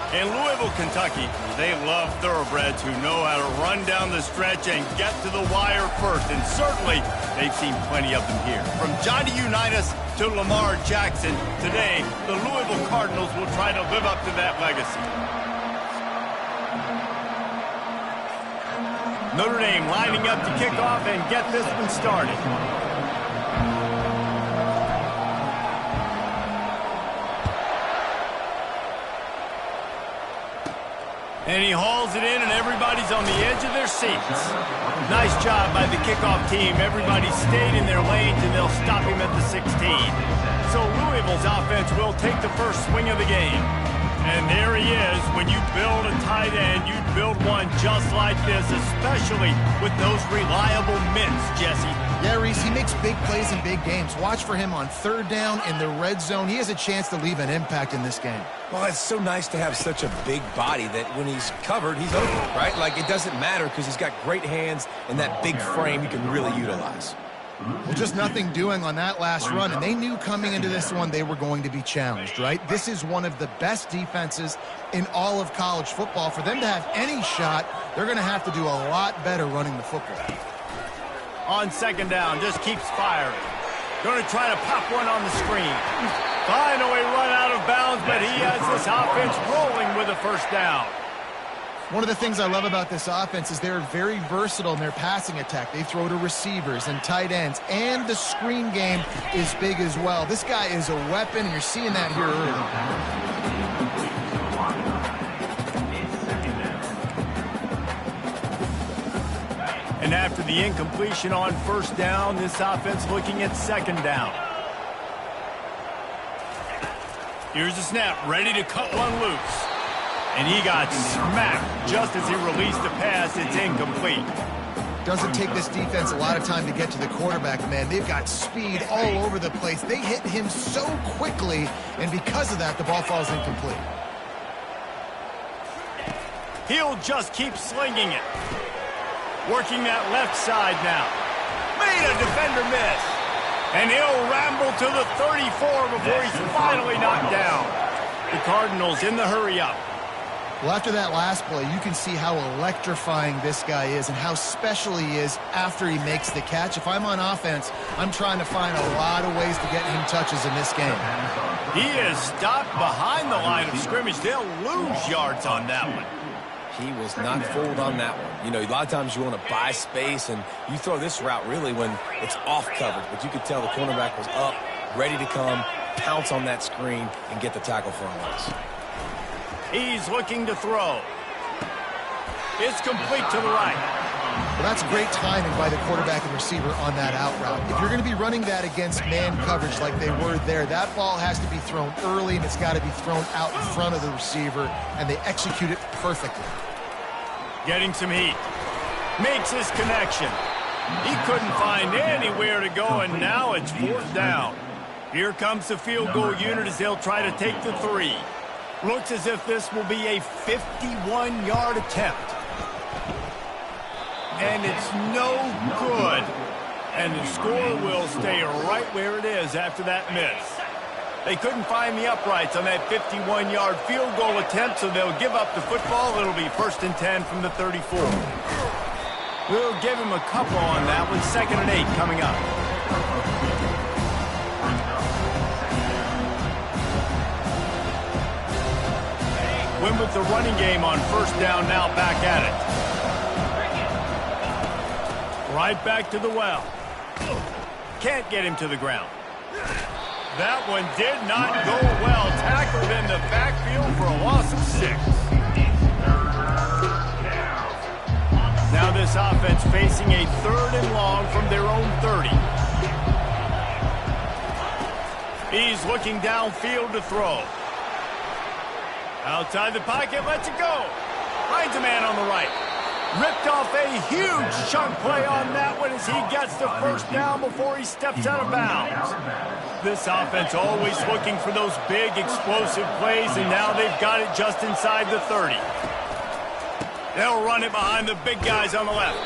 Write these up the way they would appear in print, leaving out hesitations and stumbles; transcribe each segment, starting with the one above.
In Louisville, Kentucky, they love thoroughbreds who know how to run down the stretch and get to the wire first. And certainly, they've seen plenty of them here. From Johnny Unitas to Lamar Jackson, today, the Louisville Cardinals will try to live up to that legacy. Notre Dame lining up to kick off and get this one started. And he hauls it in, and everybody's on the edge of their seats. Nice job by the kickoff team. Everybody stayed in their lanes, and they'll stop him at the 16. So Louisville's offense will take the first swing of the game. And there he is. When you build a tight end, you build one just like this, especially with those reliable mitts, Jesse. Yeah, Reese, he makes big plays in big games. Watch for him on third down in the red zone. He has a chance to leave an impact in this game. Well, it's so nice to have such a big body that when he's covered, he's open, right? Like, it doesn't matter because he's got great hands and that big frame you can really utilize. Well, just nothing doing on that last run, and they knew coming into this one they were going to be challenged, right? This is one of the best defenses in all of college football. For them to have any shot, they're going to have to do a lot better running the football. On second down, just keeps firing. Going to try to pop one on the screen. Finally run out of bounds, but he has this offense rolling with a first down. One of the things I love about this offense is they're very versatile in their passing attack. They throw to receivers and tight ends, and the screen game is big as well. This guy is a weapon, and you're seeing that here early. And after the incompletion on first down, this offense looking at second down. Here's the snap, ready to cut one loose. And he got smacked just as he released the pass. It's incomplete. Doesn't take this defense a lot of time to get to the quarterback, man. They've got speed all over the place. They hit him so quickly, and because of that, the ball falls incomplete. He'll just keep slinging it. Working that left side now. Made a defender miss. And he'll ramble to the 34 before he's finally knocked down. The Cardinals in the hurry-up. Well, after that last play, you can see how electrifying this guy is and how special he is after he makes the catch. If I'm on offense, I'm trying to find a lot of ways to get him touches in this game. He is stopped behind the line of scrimmage. They'll lose yards on that one. He was not fooled on that one. You know, a lot of times you want to buy space, and you throw this route really when it's off coverage. But you could tell the cornerback was up, ready to come, pounce on that screen, and get the tackle for a loss. He's looking to throw. It's complete to the right. Well, that's great timing by the quarterback and receiver on that out route. If you're going to be running that against man coverage like they were there, that ball has to be thrown early, and it's got to be thrown out in front of the receiver, and they execute it perfectly. Getting some heat. Makes his connection. He couldn't find anywhere to go, and now it's fourth down. Here comes the field goal unit as they'll try to take the 3. Looks as if this will be a 51-yard attempt. And it's no good. And the score will stay right where it is after that miss. They couldn't find the uprights on that 51-yard field goal attempt, so they'll give up the football. It'll be 1st and 10 from the 34. We'll give him a couple on that one. 2nd and 8 coming up. Win with the running game on first down, now back at it. Right back to the well. Can't get him to the ground. That one did not go well. Tackled in the backfield for a loss of 6. Now this offense facing a 3rd and long from their own 30. He's looking downfield to throw. Outside the pocket, lets it go. Finds a man on the right. Ripped off a huge chunk play on that one as he gets the first down before he steps out of bounds. This offense always looking for those big explosive plays, and now they've got it just inside the 30. They'll run it behind the big guys on the left.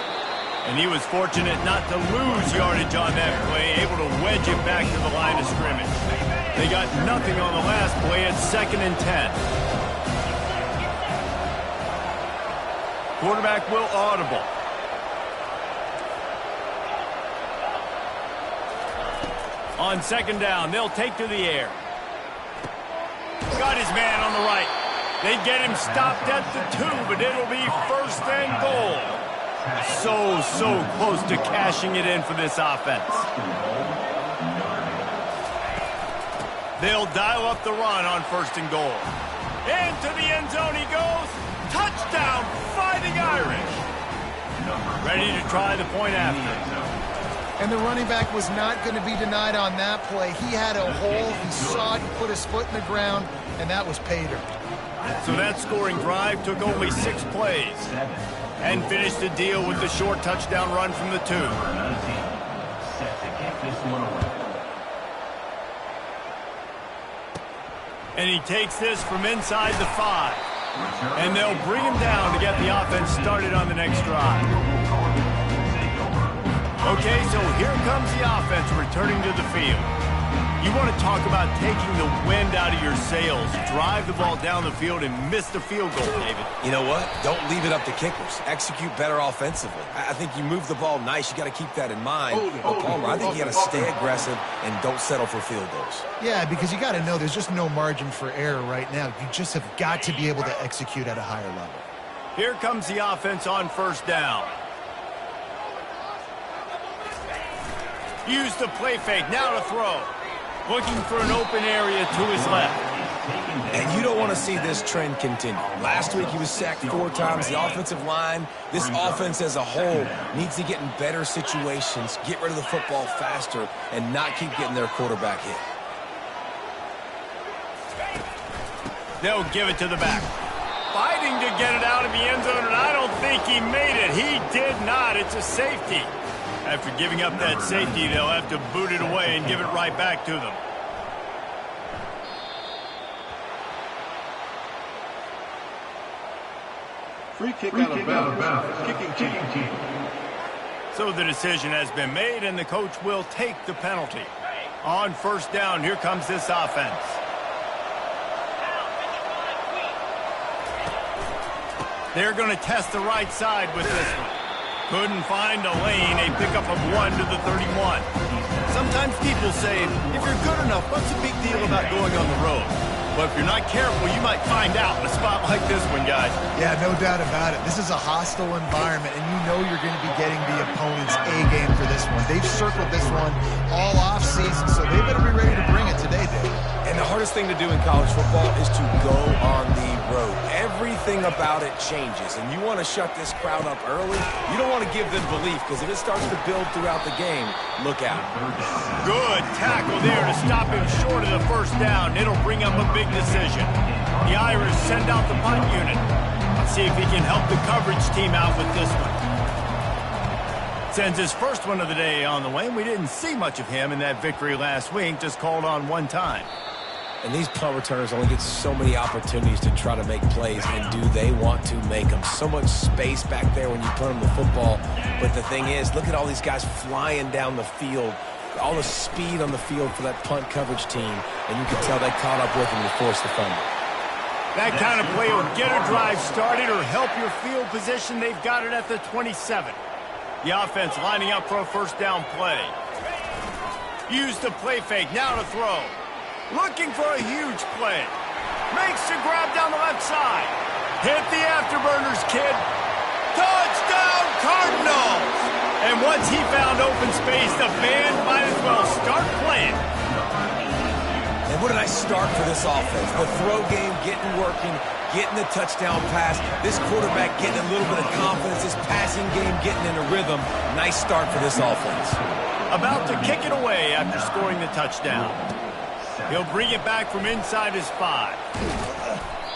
And he was fortunate not to lose yardage on that play, able to wedge it back to the line of scrimmage. They got nothing on the last play at 2nd and 10. quarterback will audible. On second down, they'll take to the air. Got his man on the right. They get him stopped at the 2, but it'll be first and goal. So close to cashing it in for this offense. They'll dial up the run on first and goal. Into the end zone he goes. Touchdown, Fighting Irish. Ready to try the point after. And the running back was not going to be denied on that play. He had a hole. He saw it. He put his foot in the ground, and that was pay dirt. So that scoring drive took only 6 plays and finished the deal with the short touchdown run from the 2. And he takes this from inside the 5. And they'll bring him down to get the offense started on the next drive. Okay, so here comes the offense returning to the field. You want to talk about taking the wind out of your sails. Drive the ball down the field and miss the field goal, David. You know what? Don't leave it up to kickers. Execute better offensively. I think you move the ball nice. You got to keep that in mind. But Palmer, I think you got to stay aggressive and don't settle for field goals. Yeah, because you got to know there's just no margin for error right now. You just have got to be able to execute at a higher level. Here comes the offense on first down. Use the play fake. Now to throw. Looking for an open area to his left. And you don't want to see this trend continue. Last week he was sacked 4 times. The offensive line, this offense as a whole, needs to get in better situations, get rid of the football faster, and not keep getting their quarterback hit. They'll give it to the back. Fighting to get it out of the end zone, and I don't think he made it. He did not. It's a safety. After giving up that safety, they'll have to boot it away and give it right back to them. Free kick out of bounds. Kicking team. So the decision has been made, and the coach will take the penalty. On first down, here comes this offense. They're going to test the right side with this one. Couldn't find a lane, a pickup of 1 to the 31. Sometimes people say, if you're good enough, what's the big deal about going on the road? But if you're not careful, you might find out in a spot like this one, guys. Yeah, no doubt about it. This is a hostile environment, and you know you're going to be getting the opponent's A-game for this one. They've circled this one all off-season, so they better be ready to bring it today, Dave. And the hardest thing to do in college football is to go on the road. Everything about it changes, and you want to shut this crowd up early. You don't want to give them belief, because if it starts to build throughout the game, look out. Good tackle there to stop him short of the first down. It'll bring up a big decision. The Irish send out the punt unit. Let's see if he can help the coverage team out with this one. Sends his first one of the day on the way. We didn't see much of him in that victory last week, just called on 1 time. And these punt returners only get so many opportunities to try to make plays, and do they want to make them? So much space back there when you punt them the football. But the thing is, look at all these guys flying down the field, all the speed on the field for that punt coverage team, and you can tell they caught up with him to force the fumble. That kind of play will get a drive started or help your field position. They've got it at the 27. The offense lining up for a first down play. Use the play fake, now to throw. Looking for a huge play. Makes the grab down the left side. Hit the afterburners, kid. Touchdown, Cardinals! And once he found open space, the band might as well start playing. And what a nice start for this offense. The throw game getting working, getting the touchdown pass. This quarterback getting a little bit of confidence. This passing game getting in a rhythm. Nice start for this offense. About to kick it away after scoring the touchdown. He'll bring it back from inside his 5.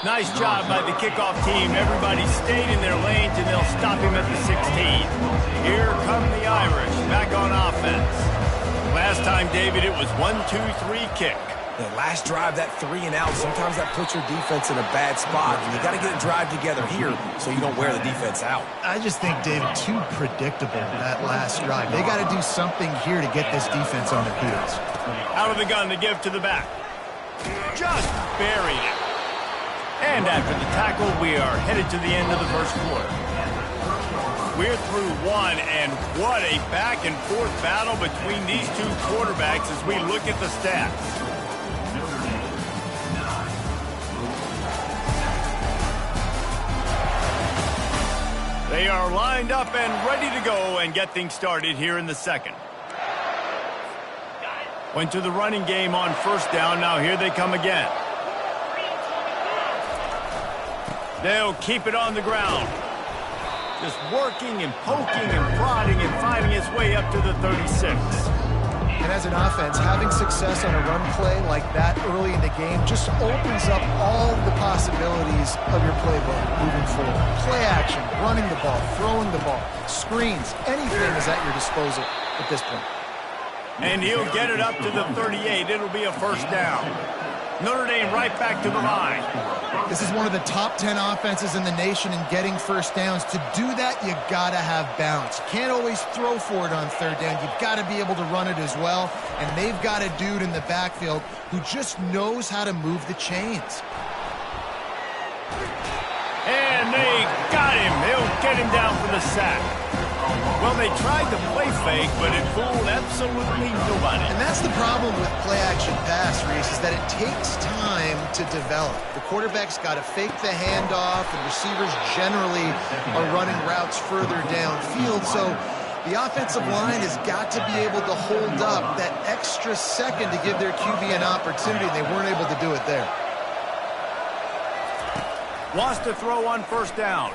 Nice job by the kickoff team. Everybody stayed in their lanes, and they'll stop him at the 16. Here come the Irish back on offense. Last time, David, it was 1-2-3 kick. The last drive, that 3 and out, sometimes that puts your defense in a bad spot, and you got to get a drive together here so you don't wear the defense out. I just think, David, too predictable that last drive. They got to do something here to get this defense on their heels. Out of the gun to give to the back. Just buried it. And after the tackle, we are headed to the end of the first quarter. We're through one, and what a back-and-forth battle between these two quarterbacks as we look at the stats. They are lined up and ready to go and get things started here in the second. Went to the running game on first down. Now here they come again. They'll keep it on the ground. Just working and poking and prodding and finding his way up to the 36. And as an offense, having success on a run play like that early in the game just opens up all the possibilities of your playbook moving forward. Play action, running the ball, throwing the ball, screens, anything is at your disposal at this point. And he'll get it up to the 38. It'll be a first down. Notre Dame right back to the line. This is one of the top 10 offenses in the nation in getting first downs. To do that, you got to have balance. You can't always throw for it on third down. You've got to be able to run it as well. And they've got a dude in the backfield who just knows how to move the chains. And they got him. They'll get him down for the sack. Well, they tried to play fake, but it fooled absolutely nobody. And that's the problem with play-action pass, Reese, is that it takes time to develop. The quarterback's got to fake the handoff, and receivers generally are running routes further downfield. So the offensive line has got to be able to hold up that extra second to give their QB an opportunity. They weren't able to do it there. Wants to throw on first down.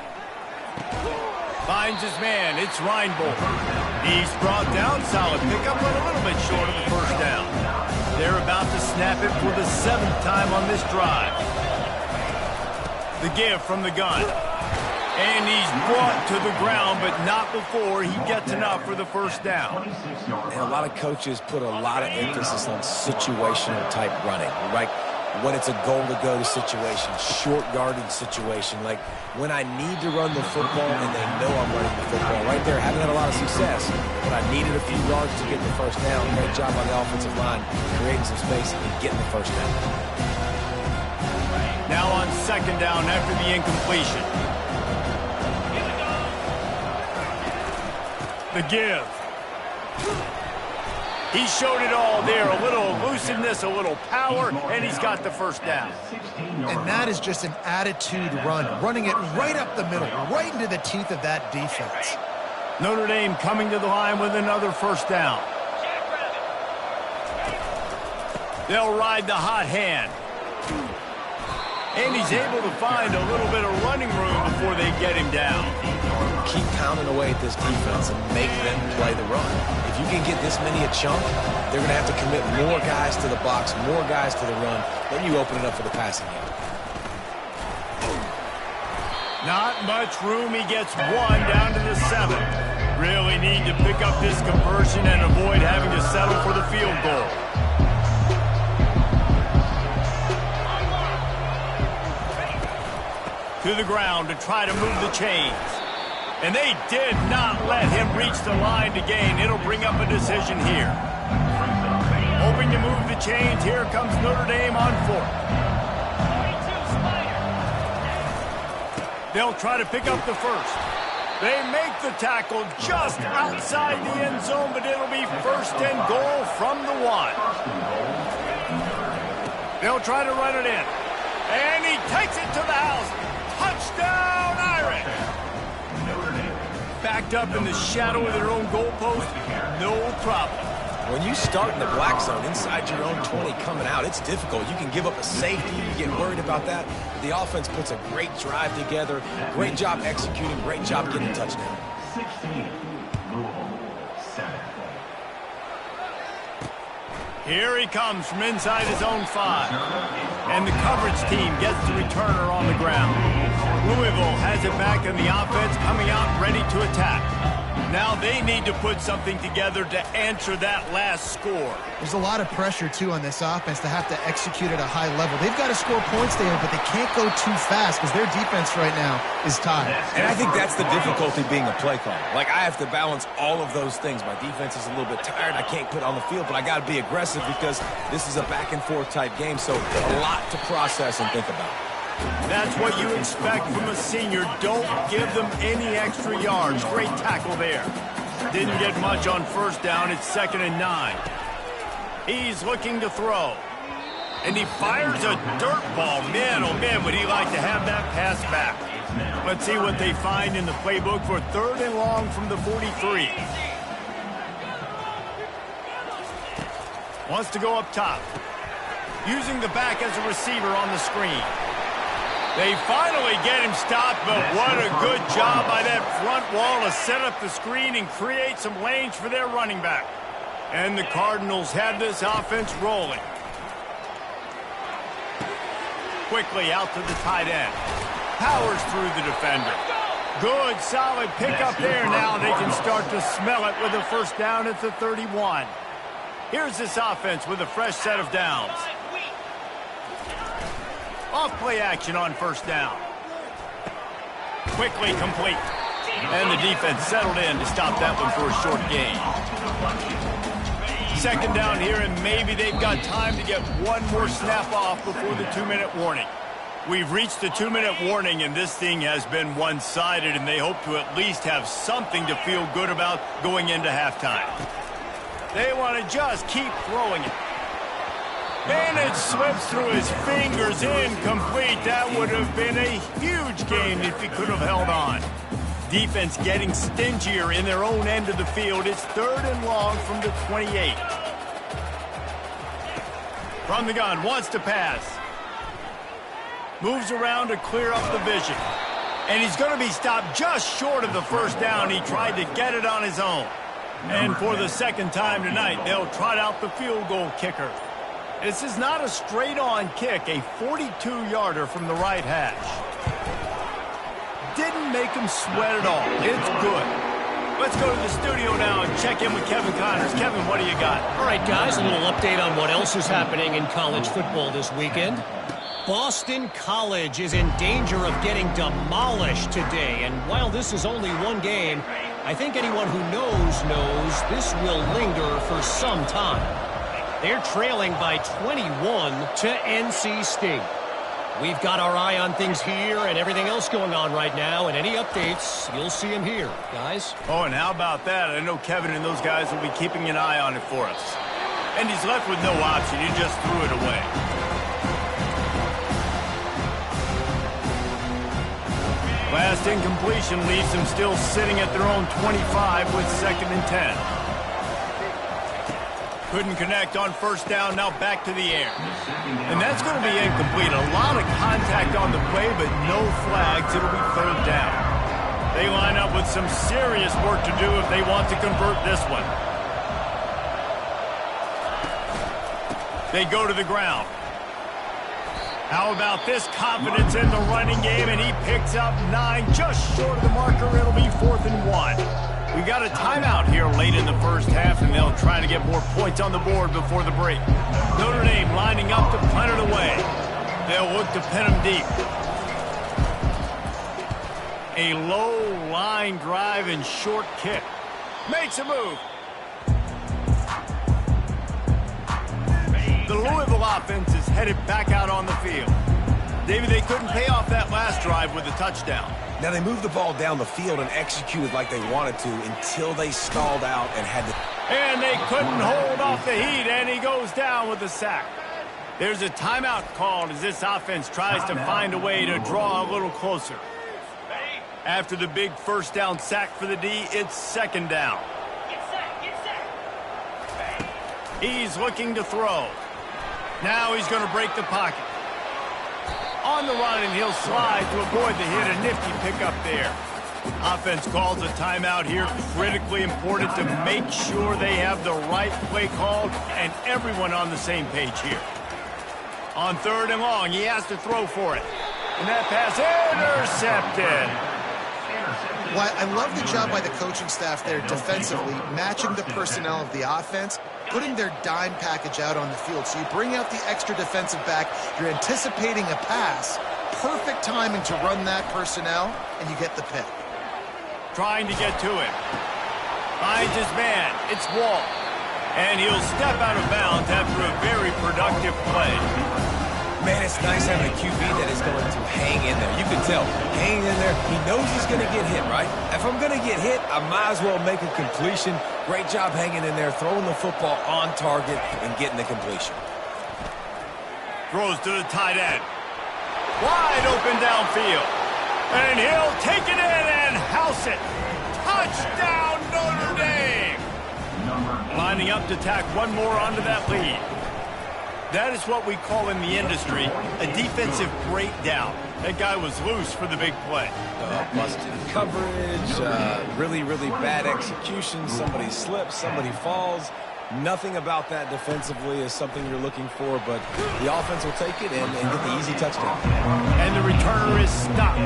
Finds his man. It's Reinbold. He's brought down. Solid pickup, but a little bit short of the first down. They're about to snap it for the 7th time on this drive. The give from the gun. And he's brought to the ground, but not before he gets enough for the first down. And a lot of coaches put a lot of emphasis on situational type running, right? When it's a goal-to-go situation, short yardage situation, like when I need to run the football and they know I'm running the football. Right there, haven't had a lot of success, but I needed a few yards to get the first down. Great job on the offensive line, creating some space and getting the first down. Now on second down after the incompletion. The give. He showed it all there, a little elusiveness, a little power, and he's got the first down. And that is just an attitude run, running it right up the middle, right into the teeth of that defense. Notre Dame coming to the line with another first down. They'll ride the hot hand. And he's able to find a little bit of running room before they get him down. Keep pounding away at this defense and make them play the run. If you can get this many a chunk, they're going to have to commit more guys to the box, more guys to the run. Then you open it up for the passing game. Not much room. He gets one down to the 7. Really need to pick up this conversion and avoid having to settle for the field goal. To the ground to try to move the chains. And they did not let him reach the line to gain. It'll bring up a decision here. Hoping to move the chains. Here comes Notre Dame on 4th. They'll try to pick up the first. They make the tackle just outside the end zone, but it'll be first and goal from the 1. They'll try to run it in. And he takes it to the house. Touchdown, Irish! Backed up in the shadow of their own goalpost, no problem. When you start in the black zone inside your own 20 coming out, it's difficult. You can give up a safety. You get worried about that. The offense puts a great drive together. Great job executing. Great job getting a touchdown. 16, Louisville, 7. Here he comes from inside his own 5. And the coverage team gets the returner on the ground. Louisville has it back in the offense, coming out ready to attack. Now they need to put something together to answer that last score. There's a lot of pressure, too, on this offense to have to execute at a high level. They've got to score points there, but they can't go too fast because their defense right now is tied. And I think that's the difficulty being a play caller. Like, I have to balance all of those things. My defense is a little bit tired. I can't put on the field, but I got to be aggressive because this is a back-and-forth type game, so a lot to process and think about. That's what you expect from a senior. Don't give them any extra yards. Great tackle there. Didn't get much on first down. It's 2nd and 9. He's looking to throw. And he fires a dirt ball. Man, oh man, would he like to have that pass back. Let's see what they find in the playbook for 3rd and long from the 43. Wants to go up top. Using the back as a receiver on the screen. They finally get him stopped, but what a good job by that front wall to set up the screen and create some lanes for their running back. And the Cardinals have this offense rolling. Quickly out to the tight end. Powers through the defender. Good, solid pickup there. Now they can start to smell it with a first down at the 31. Here's this offense with a fresh set of downs. Off-play action on first down. Quickly complete. And the defense settled in to stop that one for a short gain. 2nd down here, and maybe they've got time to get one more snap off before the 2-minute warning. We've reached the 2-minute warning, and this thing has been one-sided, and they hope to at least have something to feel good about going into halftime. They want to just keep throwing it. And it slips through his fingers, incomplete. That would have been a huge gain if he could have held on. Defense getting stingier in their own end of the field. It's 3rd and long from the 28. From the gun, wants to pass. Moves around to clear up the vision. And he's going to be stopped just short of the first down. He tried to get it on his own. And for the 2nd time tonight, they'll trot out the field goal kicker. This is not a straight-on kick, a 42-yarder from the right hash. Didn't make him sweat at all. It's good. Let's go to the studio now and check in with Kevin Connors. Kevin, what do you got? All right, guys, a little update on what else is happening in college football this weekend. Boston College is in danger of getting demolished today. And while this is only one game, I think anyone who knows this will linger for some time. They're trailing by 21 to NC State. We've got our eye on things here and everything else going on right now, and any updates, you'll see them here, guys. Oh, and how about that? I know Kevin and those guys will be keeping an eye on it for us. And he's left with no option. He just threw it away. Last incompletion leaves them still sitting at their own 25 with 2nd and 10. Couldn't connect on first down, now back to the air. And that's going to be incomplete. A lot of contact on the play, but no flags. It'll be 3rd down. They line up with some serious work to do if they want to convert this one. They go to the ground. How about this confidence in the running game? And he picks up 9, just short of the marker. It'll be 4th and 1. We've got a timeout here late in the first half, and they'll try to get more points on the board before the break. Notre Dame lining up to punt it away. They'll look to pin them deep. A low line drive and short kick. Makes a move. The Louisville offense is headed back out on the field. David, they couldn't pay off that last drive with a touchdown. Now, they moved the ball down the field and executed like they wanted to until they stalled out and had to... And they couldn't hold off the heat, and he goes down with a sack. There's a timeout called as this offense tries to find a way to draw a little closer. After the big first down sack for the D, it's 2nd down. He's looking to throw. Now he's going to break the pocket. On the run, and he'll slide to avoid the hit. A nifty pickup there. Offense calls a timeout here. Critically important to make sure they have the right play called and everyone on the same page here. On 3rd and long, he has to throw for it. And that pass intercepted. Well, I love the job by the coaching staff there defensively, matching the personnel of the offense, putting their dime package out on the field. So you bring out the extra defensive back, you're anticipating a pass, perfect timing to run that personnel, and you get the pick. Trying to get to him. Finds his man. It's Wall. And he'll step out of bounds after a very productive play. Man, it's nice having a QB that is going to hang in there. You can tell, hanging in there, he knows he's going to get hit, right? If I'm going to get hit, I might as well make a completion. Great job hanging in there, throwing the football on target and getting the completion. Throws to the tight end. Wide open downfield. And he'll take it in and house it. Touchdown, Notre Dame! Lining up to tack one more onto that lead. That is what we call in the industry a defensive breakdown. That guy was loose for the big play. Busted coverage, really, really bad execution. Somebody slips, somebody falls. Nothing about that defensively is something you're looking for, but the offense will take it and get the easy touchdown. And the returner is stopped.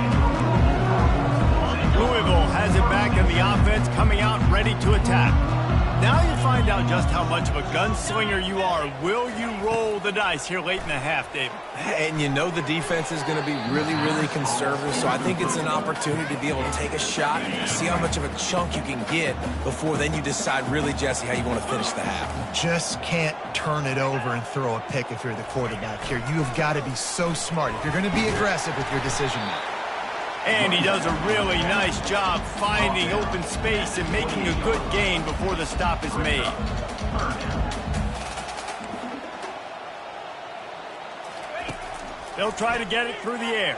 Louisville has it back, and the offense coming out ready to attack. Now you find out just how much of a gunslinger you are. Will you roll the dice here late in the half, David? And you know the defense is going to be really, really conservative, so I think it's an opportunity to be able to take a shot, see how much of a chunk you can get before then you decide really, Jesse, how you want to finish the half. Just can't turn it over and throw a pick if you're the quarterback here. You have got to be so smart if you're going to be aggressive with your decision making. And he does a really nice job finding open space and making a good gain before the stop is made. They'll try to get it through the air.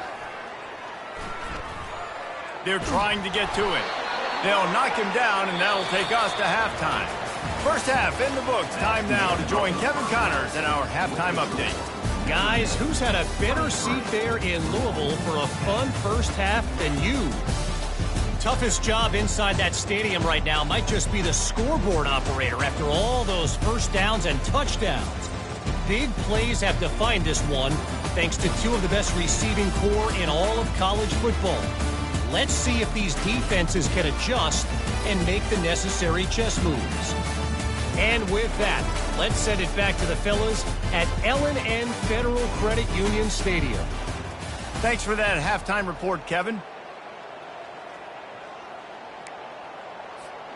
They're trying to get to it. They'll knock him down, and that'll take us to halftime. First half in the books. Time now to join Kevin Connors in our halftime update. Guys, who's had a better seat there in Louisville for a fun first half than you? Toughest job inside that stadium right now might just be the scoreboard operator after all those first downs and touchdowns. Big plays have defined this one, thanks to two of the best receiving core in all of college football. Let's see if these defenses can adjust and make the necessary chess moves. And with that, let's send it back to the fellas at L&N Federal Credit Union Stadium. Thanks for that halftime report, Kevin.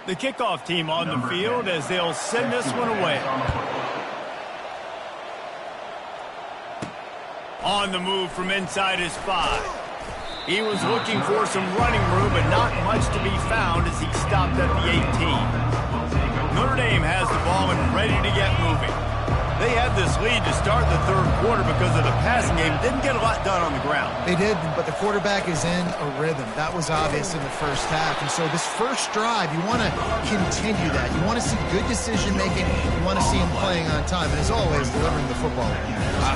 The kickoff team on the field as they'll send this one away. On the move from inside his 5. He was looking for some running room, but not much to be found as he stopped at the 18. Notre Dame has the ball and ready to get moving. They had this lead to start the third quarter because of the passing game. Didn't get a lot done on the ground. They did, but the quarterback is in a rhythm. That was obvious in the first half. And so this first drive, you want to continue that. You want to see good decision-making. You want to see him playing on time. And as always, delivering the football.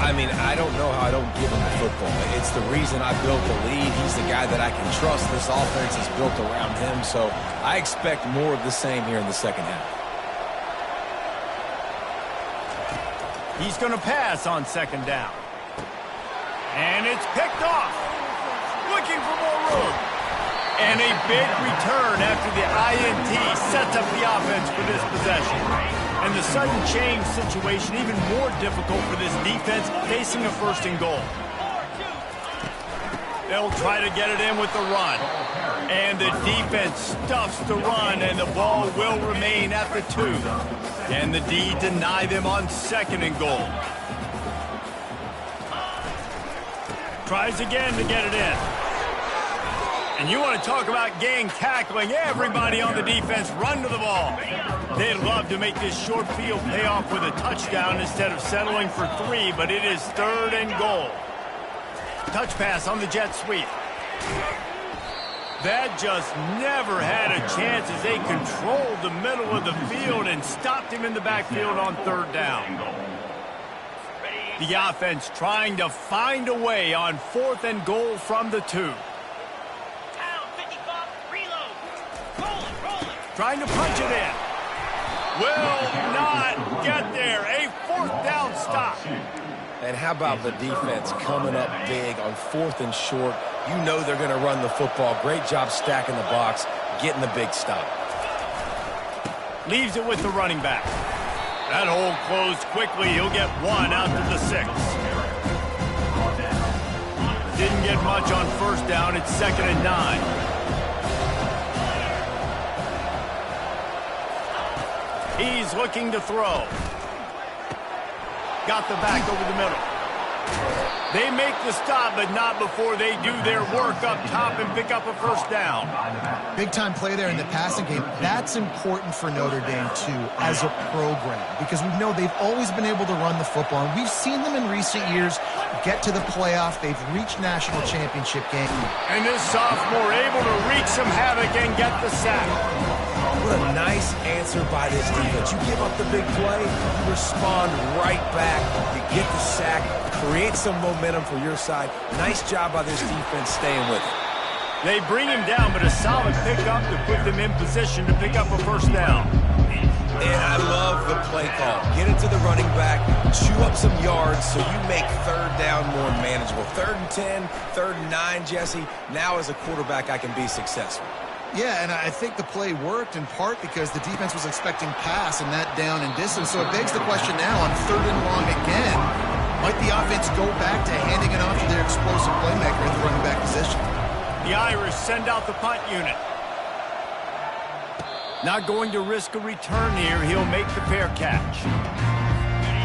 I mean, I don't know how I don't give him the football. It's the reason I built the lead. He's the guy that I can trust. This offense is built around him. So I expect more of the same here in the second half. He's going to pass on second down. And it's picked off. Looking for more room. And a big return after the INT sets up the offense for this possession. And the sudden change situation even more difficult for this defense facing a first and goal. They'll try to get it in with the run. And the defense stuffs the run, and the ball will remain at the 2. And the D deny them on second and goal. Tries again to get it in. And you want to talk about gang tackling. Everybody on the defense run to the ball. They'd love to make this short field pay off with a touchdown instead of settling for 3, but it is third and goal. Touch pass on the jet sweep. That just never had a chance as they controlled the middle of the field and stopped him in the backfield on third down. The offense trying to find a way on fourth and goal from the 2. Trying to punch it in. Will not get there. A fourth down stop. And how about the defense coming up big on fourth and short? You know they're going to run the football. Great job stacking the box, getting the big stop. Leaves it with the running back. That hole closed quickly. He'll get 1 out to the 6. Didn't get much on first down. It's second and 9. He's looking to throw. Got the back over the middle. They make the stop, but not before they do their work up top and pick up a first down. Big-time play there in the passing game. That's important for Notre Dame, too, as a program, because we know they've always been able to run the football, and we've seen them in recent years get to the playoff. They've reached national championship game. And this sophomore able to wreak some havoc and get the sack. What a nice answer by this defense. You give up the big play, you respond right back. You get the sack, create some momentum for your side. Nice job by this defense staying with it. They bring him down, but a solid pickup to put them in position to pick up a first down. And I love the play call. Get it to the running back, chew up some yards so you make third down more manageable. 3rd and 10, 3rd and 9, Jesse. Now as a quarterback, I can be successful. Yeah, and I think the play worked in part because the defense was expecting pass and that down and distance. So it begs the question now on 3rd and long again, might the offense go back to handing it off to their explosive playmaker at the running back position? The Irish send out the punt unit. Not going to risk a return here. He'll make the fair catch.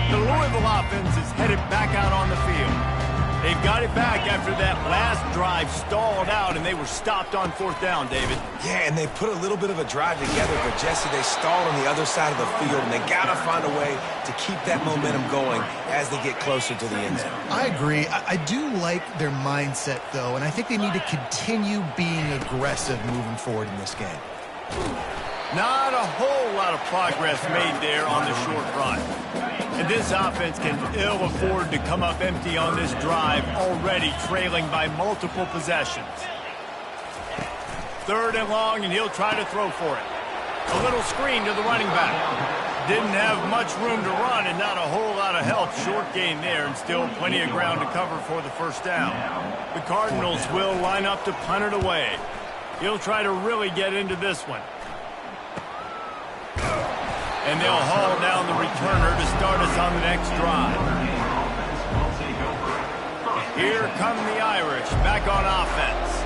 The Louisville offense is headed back out on the field. They've got it back after that last drive stalled out, and they were stopped on 4th down, David. Yeah, and they put a little bit of a drive together, but Jesse, they stalled on the other side of the field, and they got to find a way to keep that momentum going as they get closer to the end zone. I agree. I do like their mindset, though, and I think they need to continue being aggressive moving forward in this game. Not a whole lot of progress made there on the short run. And this offense can ill afford to come up empty on this drive, already trailing by multiple possessions. 3rd and long, and he'll try to throw for it. A little screen to the running back. Didn't have much room to run and not a whole lot of help. Short gain there and still plenty of ground to cover for the first down. The Cardinals will line up to punt it away. He'll try to really get into this one. And they'll haul down the returner to start us on the next drive. Here come the Irish back on offense.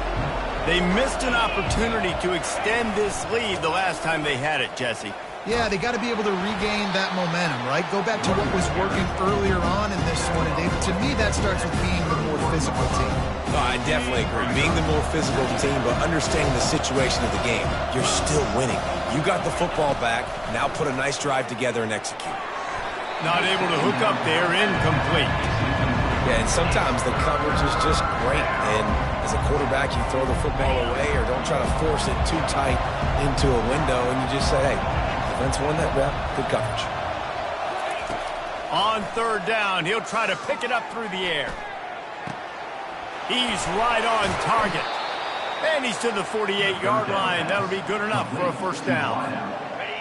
They missed an opportunity to extend this lead the last time they had it, Jesse. Yeah, they got to be able to regain that momentum, right? Go back to what was working earlier on in this one. And to me, that starts with being the more physical team. Oh, I definitely agree. Being the more physical team, but understanding the situation of the game. You're still winning. You got the football back. Now put a nice drive together and execute. Not able to hook up there. Incomplete. Yeah, and sometimes the coverage is just great. And as a quarterback, you throw the football away or don't try to force it too tight into a window, and you just say, hey, defense won that rep. Good coverage. On 3rd down, he'll try to pick it up through the air. He's right on target. And he's to the 48-yard line. That'll be good enough for a first down.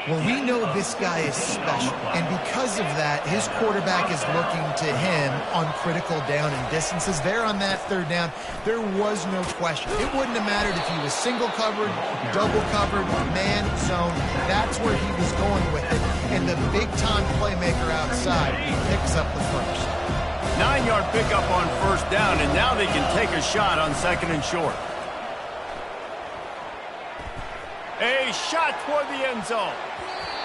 Well, we know this guy is special, and because of that, his quarterback is looking to him on critical down and distances. There on that 3rd down, there was no question. It wouldn't have mattered if he was single covered, double covered, man zone. That's where he was going with it. And the big-time playmaker outside picks up the first. 9-yard pickup on 1st down, and now they can take a shot on 2nd and short. A shot toward the end zone.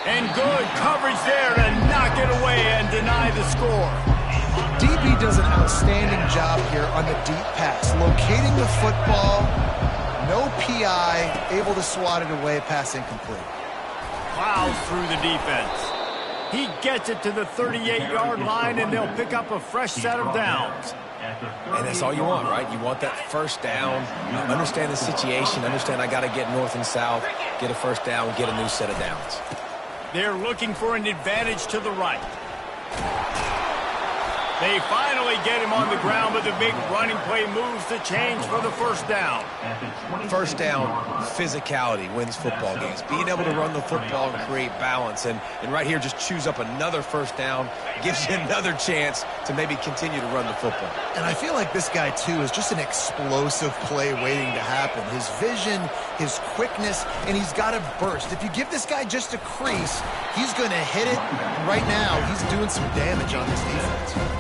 And good coverage there to knock it away and deny the score. DB does an outstanding job here on the deep pass. Locating the football, no PI, able to swat it away, pass incomplete. Plows through the defense. He gets it to the 38-yard line, and they'll pick up a fresh set of downs. And that's all you want, right? You want that first down. You understand the situation. Understand I got to get north and south, get a first down, get a new set of downs. They're looking for an advantage to the right. They finally get him on the ground, but the big running play moves the change for the first down. First down, physicality wins football games. Being able to run the football and create balance. And right here, just choose up another first down, gives you another chance to maybe continue to run the football. And I feel like this guy, too, is just an explosive play waiting to happen. His vision, his quickness, and he's got a burst. If you give this guy just a crease, he's going to hit it. Right now, he's doing some damage on this defense.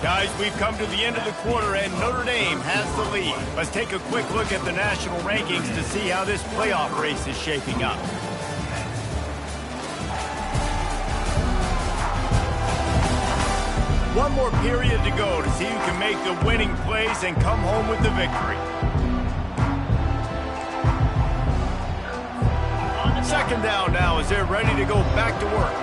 Guys, we've come to the end of the quarter, and Notre Dame has the lead. Let's take a quick look at the national rankings to see how this playoff race is shaping up. One more period to go to see who can make the winning plays and come home with the victory. Second down now as they're ready to go back to work.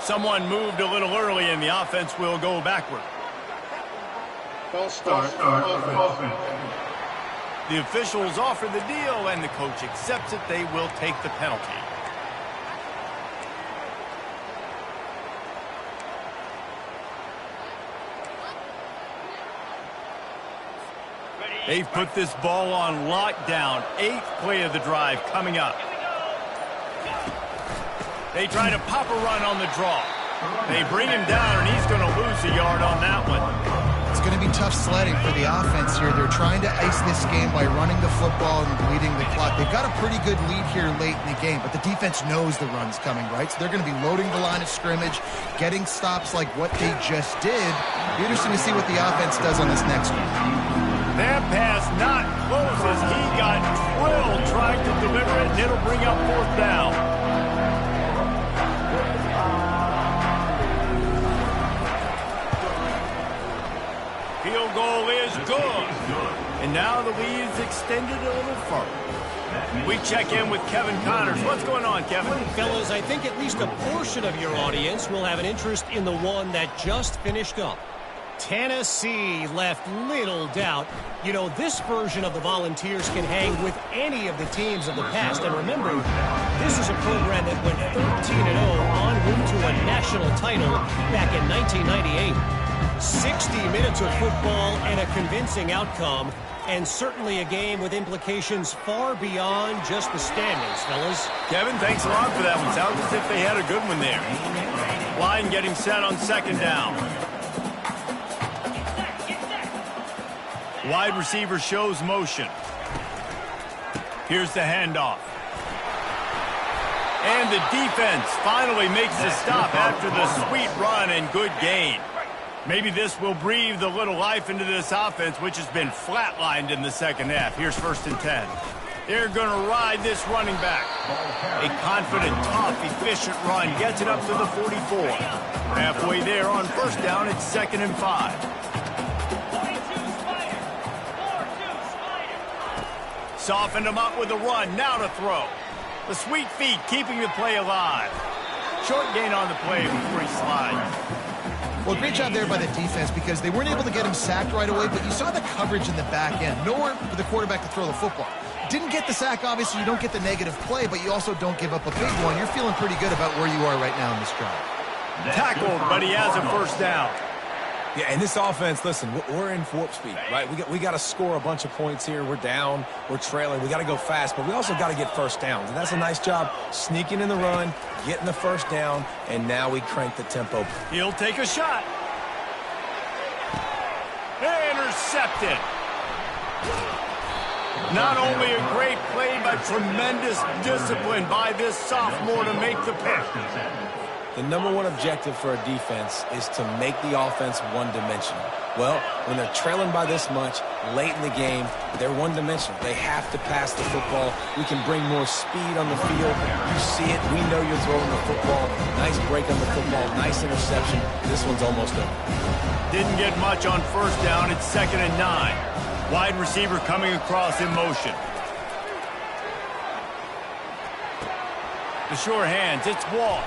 Someone moved a little early and the offense will go backward. False start. Offense. The officials offer the deal and the coach accepts it. They will take the penalty. They've put this ball on lockdown. 8th play of the drive coming up. They try to pop a run on the draw. They bring him down, and he's going to lose a yard on that one. It's going to be tough sledding for the offense here. They're trying to ice this game by running the football and bleeding the clock. They've got a pretty good lead here late in the game, but the defense knows the run's coming, right? So they're going to be loading the line of scrimmage, getting stops like what they just did. Be interesting to see what the offense does on this next one. That pass not close as he got drilled trying to deliver it, and it'll bring up 4th down. Field goal is good. And now the lead is extended a little further. We check in with Kevin Connors. What's going on, Kevin? Fellas, I think at least a portion of your audience will have an interest in the one that just finished up. Tennessee left little doubt. You know, this version of the Volunteers can hang with any of the teams of the past. And remember, this is a program that went 13-0 en route to a national title back in 1998. 60 minutes of football and a convincing outcome, and certainly a game with implications far beyond just the standings, fellas. Kevin, thanks a lot for that one. Sounds as if they had a good one there. Line getting set on 2nd down. Wide receiver shows motion. Here's the handoff. And the defense finally makes the stop after the sweet run and good gain. Maybe this will breathe a little life into this offense, which has been flatlined in the second half. Here's 1st and 10. They're going to ride this running back. A confident, tough, efficient run gets it up to the 44. Halfway there on 1st down, it's 2nd and 5. Softened him up with a run. Now to throw. The sweet feet keeping the play alive. Short gain on the play before he slides. Well, great job there by the defense because they weren't able to get him sacked right away, but you saw the coverage in the back end. Nowhere for the quarterback to throw the football. Didn't get the sack, obviously. You don't get the negative play, but you also don't give up a big one. You're feeling pretty good about where you are right now in this drive. Tackled, but he has a 1st down. Yeah, and this offense, listen, we're in warp speed, right? We got to score a bunch of points here. We're down. We're trailing. We got to go fast, but we also got to get 1st downs. And that's a nice job sneaking in the run, getting the 1st down, and now we crank the tempo. He'll take a shot. Intercepted. Not only a great play, but tremendous discipline by this sophomore to make the pick. The #1 objective for a defense is to make the offense one-dimensional. Well, when they're trailing by this much late in the game, they're one-dimensional. They have to pass the football. We can bring more speed on the field. You see it. We know you're throwing the football. Nice break on the football. Nice interception. This one's almost over. Didn't get much on 1st down. It's 2nd and 9. Wide receiver coming across in motion. The sure hands. It's Wall.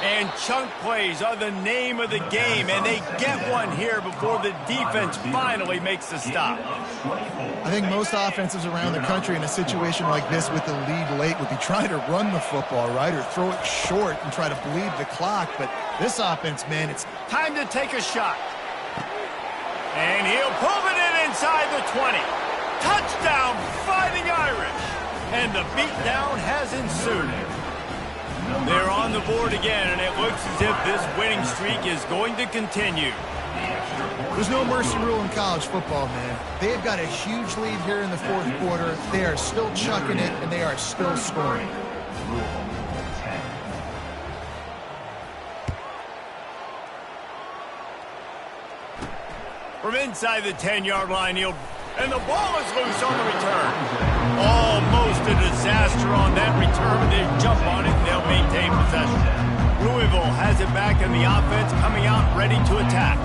And chunk plays are the name of the game, and they get one here before the defense finally makes the stop. I think most offenses around the country in a situation like this with the lead late would be trying to run the football, right, or throw it short and try to bleed the clock. But this offense, man, it's time to take a shot. And he'll pull it in inside the 20. Touchdown, Fighting Irish. And the beatdown has ensued. They're on the board again, and it looks as if this winning streak is going to continue. There's no mercy rule in college football, man. They've got a huge lead here in the fourth quarter. They are still chucking it, and they are still scoring. From inside the 10-yard line, and the ball is loose on the return. Almost a disaster on that return. They jump on it, and they'll maintain possession. Louisville has it back, and the offense coming out ready to attack.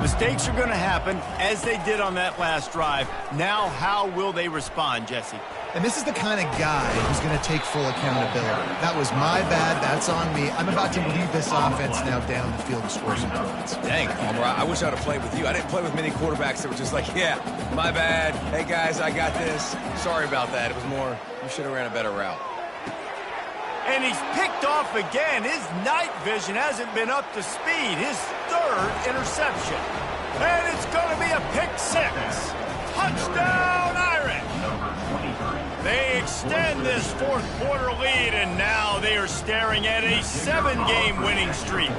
Mistakes are going to happen, as they did on that last drive. Now, how will they respond, Jesse? And this is the kind of guy who's going to take full accountability. That was my bad. That's on me. I'm about to lead this offense now down the field and score some points. Dang, Palmer, I wish I would have played with you. I didn't play with many quarterbacks that were just like, yeah, my bad. Hey, guys, I got this. Sorry about that. It was more, you should have ran a better route. And he's picked off again. His night vision hasn't been up to speed. His third interception. And it's going to be a pick six. Touchdown, Irish. They extend this fourth quarter lead, and now they are staring at a 7-game winning streak.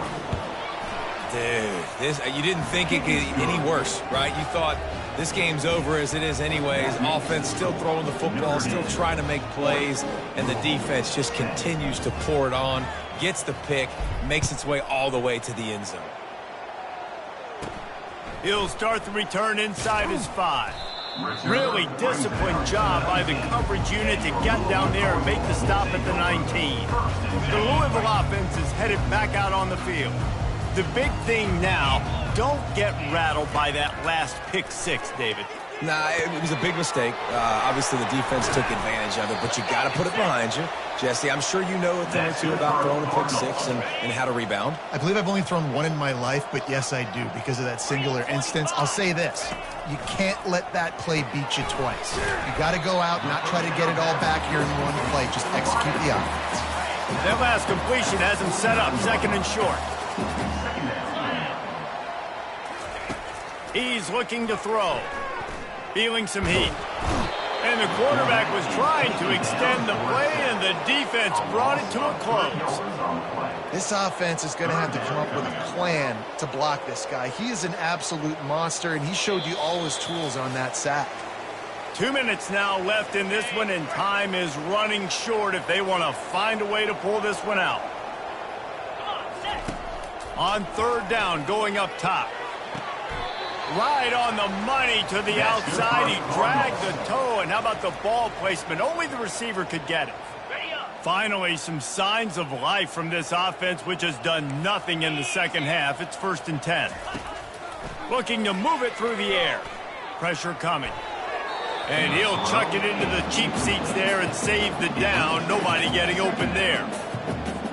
Dude, you didn't think it could get any worse, right? You thought this game's over as it is anyways. Offense still throwing the football, still trying to make plays, and the defense just continues to pour it on, gets the pick, makes its way all the way to the end zone. He'll start the return inside his 5. Really disciplined job by the coverage unit to get down there and make the stop at the 19. The Louisville offense is headed back out on the field. The big thing now, don't get rattled by that last pick six, David. Nah, it was a big mistake. Obviously, the defense took advantage of it, but you got to put it behind you. Jesse, I'm sure you know a thing or two about throwing a pick six and how to rebound. I believe I've only thrown one in my life, but yes, I do because of that singular instance. I'll say this. You can't let that play beat you twice. You got to go out, not try to get it all back here in one play. Just execute the offense. That last completion has him set up, second and short. He's looking to throw. Feeling some heat. And the quarterback was trying to extend the play, and the defense brought it to a close. This offense is going to have to come up with a plan to block this guy. He is an absolute monster, and he showed you all his tools on that sack. 2 minutes now left in this one, and time is running short if they want to find a way to pull this one out. On third down, going up top. Right on the money to the outside. He dragged the toe, and how about the ball placement? Only the receiver could get it. Finally, some signs of life from this offense, which has done nothing in the second half. It's 1st and 10. Looking to move it through the air. Pressure coming. And he'll chuck it into the cheap seats there and save the down. Nobody getting open there.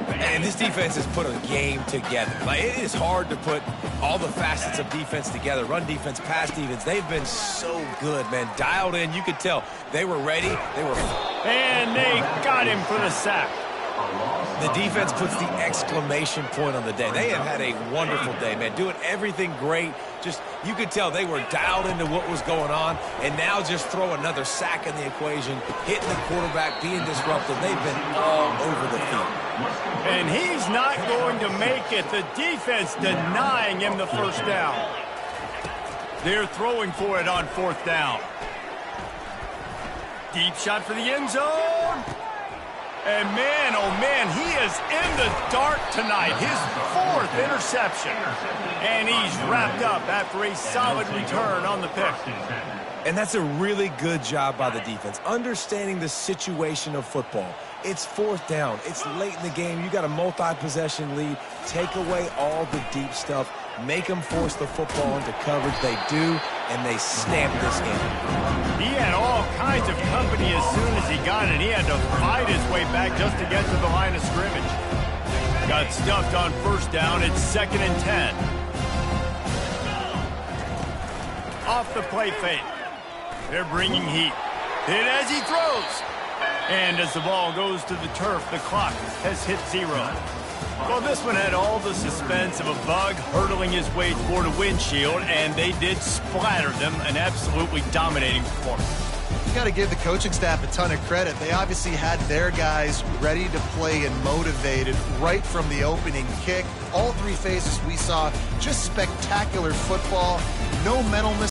And this defense has put a game together. Like, it is hard to put all the facets of defense together. Run defense, pass defense. They've been so good, man. Dialed in. You could tell they were ready. They were. And they got him for the sack. The defense puts the exclamation point on the day. They have had a wonderful day, man. Doing everything great. Just, you could tell they were dialed into what was going on. And now just throw another sack in the equation. Hitting the quarterback, being disruptive. They've been all over the field. And he's not going to make it. The defense denying him the first down. They're throwing for it on 4th down. Deep shot for the end zone. And man, oh man, he is in the dark tonight. His 4th interception. And he's wrapped up after a solid return on the pick. And that's a really good job by the defense, understanding the situation of football. It's 4th down. It's late in the game. You got a multi-possession lead. Take away all the deep stuff. Make them force the football into coverage. They do, and they stamp this game. He had all kinds of company as soon as he got it. He had to fight his way back just to get to the line of scrimmage. Got stuffed on 1st down. It's 2nd and 10. Off the play fake. They're bringing heat. Hit as he throws. And as the ball goes to the turf, the clock has hit 0. Well, this one had all the suspense of a bug hurtling his way toward a windshield, and they did splatter them. An absolutely dominating performance. you got to give the coaching staff a ton of credit. They obviously had their guys ready to play and motivated right from the opening kick. All three phases we saw just spectacular football, no mental